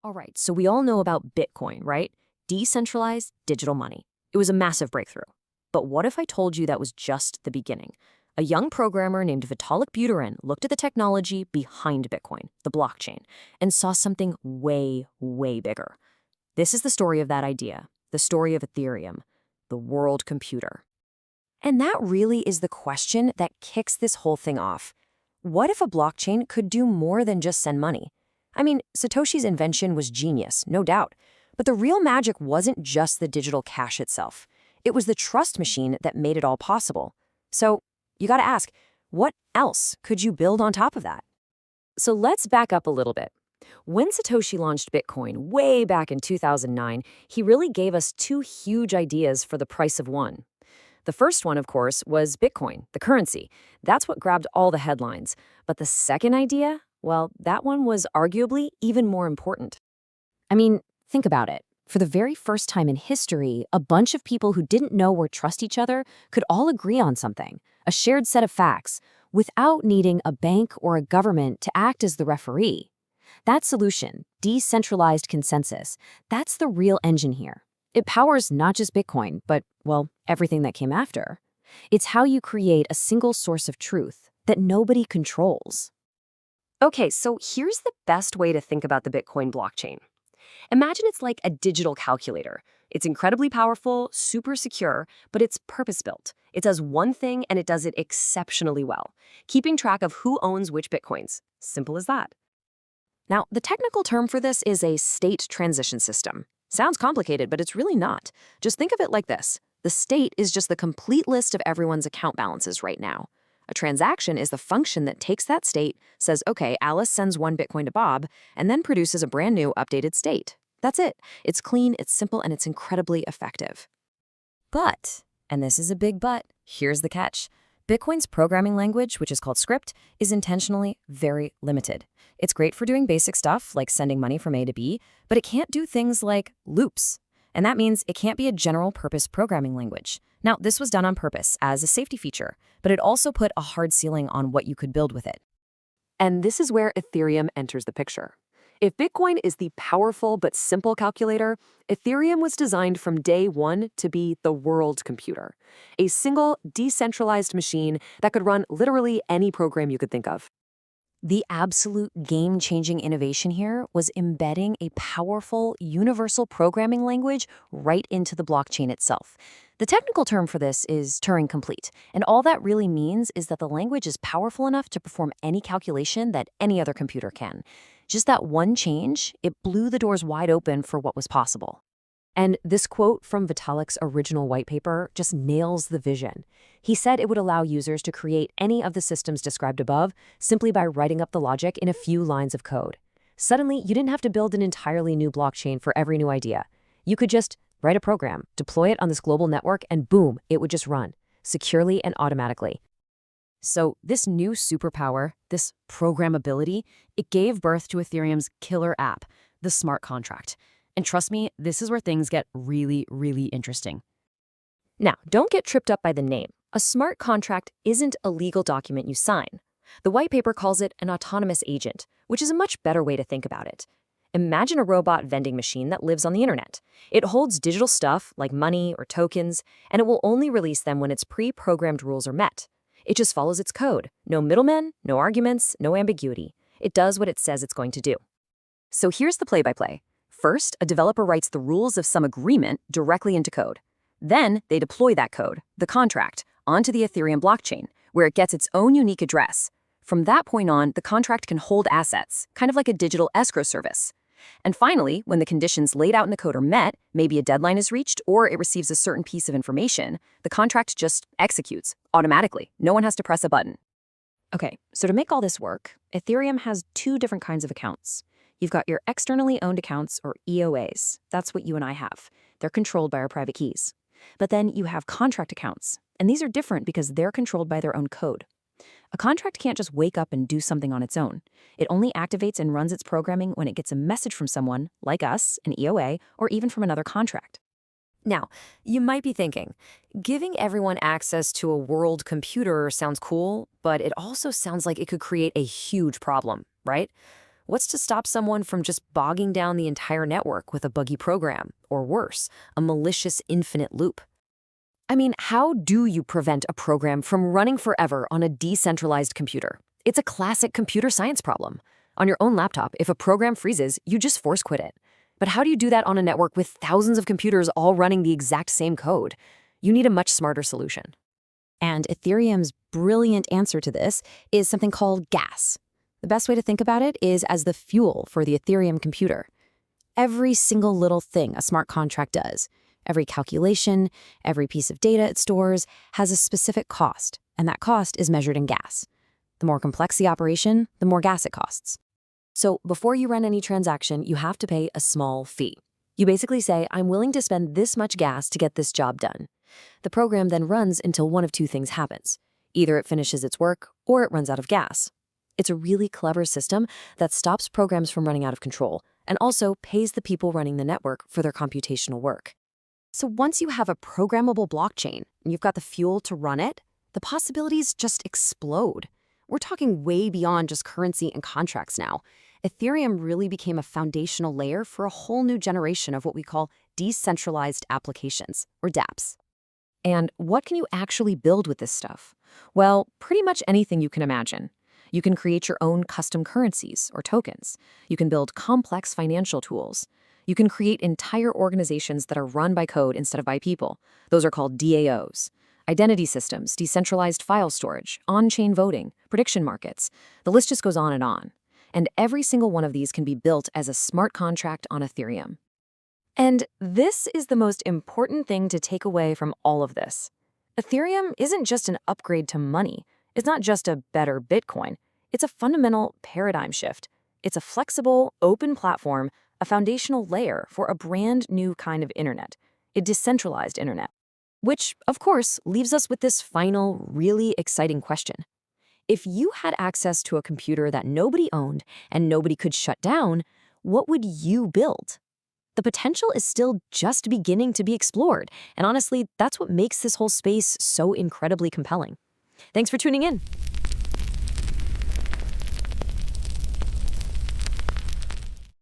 All right, so we all know about Bitcoin, right? Decentralized digital money. It was a massive breakthrough. But what if I told you that was just the beginning? A young programmer named Vitalik Buterin looked at the technology behind Bitcoin, the blockchain, and saw something way, way bigger. This is the story of that idea, the story of Ethereum, the world computer. And that really is the question that kicks this whole thing off. What if a blockchain could do more than just send money? I mean, Satoshi's invention was genius, no doubt. But the real magic wasn't just the digital cash itself. It was the trust machine that made it all possible. So, you gotta ask, what else could you build on top of that? So let's back up a little bit. When Satoshi launched Bitcoin way back in 2009, he really gave us two huge ideas for the price of one. The first one, of course, was Bitcoin, the currency. That's what grabbed all the headlines. But the second idea, well, that one was arguably even more important. I mean, think about it. For the very first time in history, a bunch of people who didn't know or trust each other could all agree on something, a shared set of facts, without needing a bank or a government to act as the referee. That solution, decentralized consensus, that's the real engine here. It powers not just Bitcoin, but, well, everything that came after. It's how you create a single source of truth that nobody controls. Okay, so here's the best way to think about the Bitcoin blockchain. Imagine it's like a digital calculator. It's incredibly powerful, super secure, but it's purpose-built. It does one thing and it does it exceptionally well, keeping track of who owns which Bitcoins. Simple as that. Now, the technical term for this is a state transition system. Sounds complicated, but it's really not. Just think of it like this. The state is just the complete list of everyone's account balances right now. A transaction is the function that takes that state, says, okay, Alice sends 1 Bitcoin to Bob, and then produces a brand new updated state. That's it. It's clean, it's simple, and it's incredibly effective. But, and this is a big but, here's the catch. Bitcoin's programming language, which is called script, is intentionally very limited. It's great for doing basic stuff like sending money from A to B, but it can't do things like loops. And that means it can't be a general-purpose programming language. Now, this was done on purpose as a safety feature, but it also put a hard ceiling on what you could build with it. And this is where Ethereum enters the picture. If Bitcoin is the powerful but simple calculator, Ethereum was designed from day one to be the world computer, a single, decentralized machine that could run literally any program you could think of. The absolute game-changing innovation here was embedding a powerful, universal programming language right into the blockchain itself. The technical term for this is Turing complete, and all that really means is that the language is powerful enough to perform any calculation that any other computer can. Just that one change, it blew the doors wide open for what was possible. And this quote from Vitalik's original white paper just nails the vision. He said it would allow users to create any of the systems described above simply by writing up the logic in a few lines of code. Suddenly, you didn't have to build an entirely new blockchain for every new idea. You could just write a program, deploy it on this global network, and boom, it would just run, securely and automatically. So this new superpower, this programmability, it gave birth to Ethereum's killer app, the smart contract. And trust me, this is where things get really, really interesting. Now, don't get tripped up by the name. A smart contract isn't a legal document you sign. The white paper calls it an autonomous agent, which is a much better way to think about it. Imagine a robot vending machine that lives on the internet. It holds digital stuff like money or tokens, and it will only release them when its pre-programmed rules are met. It just follows its code. No middlemen, no arguments, no ambiguity. It does what it says it's going to do. So here's the play-by-play. First, a developer writes the rules of some agreement directly into code. Then, they deploy that code, the contract, onto the Ethereum blockchain, where it gets its own unique address. From that point on, the contract can hold assets, kind of like a digital escrow service. And finally, when the conditions laid out in the code are met, maybe a deadline is reached or it receives a certain piece of information, the contract just executes automatically. No one has to press a button. Okay, so to make all this work, Ethereum has 2 different kinds of accounts. You've got your externally owned accounts, or EOAs. That's what you and I have. They're controlled by our private keys. But then you have contract accounts, and these are different because they're controlled by their own code. A contract can't just wake up and do something on its own. It only activates and runs its programming when it gets a message from someone, like us, an EOA, or even from another contract. Now, you might be thinking, giving everyone access to a world computer sounds cool, but it also sounds like it could create a huge problem, right? What's to stop someone from just bogging down the entire network with a buggy program, or worse, a malicious infinite loop? I mean, how do you prevent a program from running forever on a decentralized computer? It's a classic computer science problem. On your own laptop, if a program freezes, you just force quit it. But how do you do that on a network with thousands of computers all running the exact same code? You need a much smarter solution. And Ethereum's brilliant answer to this is something called gas. The best way to think about it is as the fuel for the Ethereum computer. Every single little thing a smart contract does, every calculation, every piece of data it stores, has a specific cost, and that cost is measured in gas. The more complex the operation, the more gas it costs. So before you run any transaction, you have to pay a small fee. You basically say, I'm willing to spend this much gas to get this job done. The program then runs until one of two things happens. Either it finishes its work or it runs out of gas. It's a really clever system that stops programs from running out of control and also pays the people running the network for their computational work. So once you have a programmable blockchain and you've got the fuel to run it, the possibilities just explode. We're talking way beyond just currency and contracts now. Ethereum really became a foundational layer for a whole new generation of what we call decentralized applications, or dApps. And what can you actually build with this stuff? Well, pretty much anything you can imagine. You can create your own custom currencies or tokens. You can build complex financial tools. You can create entire organizations that are run by code instead of by people. Those are called DAOs. Identity systems, decentralized file storage, on-chain voting, prediction markets. The list just goes on. And every single one of these can be built as a smart contract on Ethereum. And this is the most important thing to take away from all of this. Ethereum isn't just an upgrade to money. It's not just a better Bitcoin. It's a fundamental paradigm shift. It's a flexible, open platform, a foundational layer for a brand new kind of internet, a decentralized internet. Which, of course, leaves us with this final, really exciting question. If you had access to a computer that nobody owned and nobody could shut down, what would you build? The potential is still just beginning to be explored, and honestly, that's what makes this whole space so incredibly compelling. Thanks for tuning in.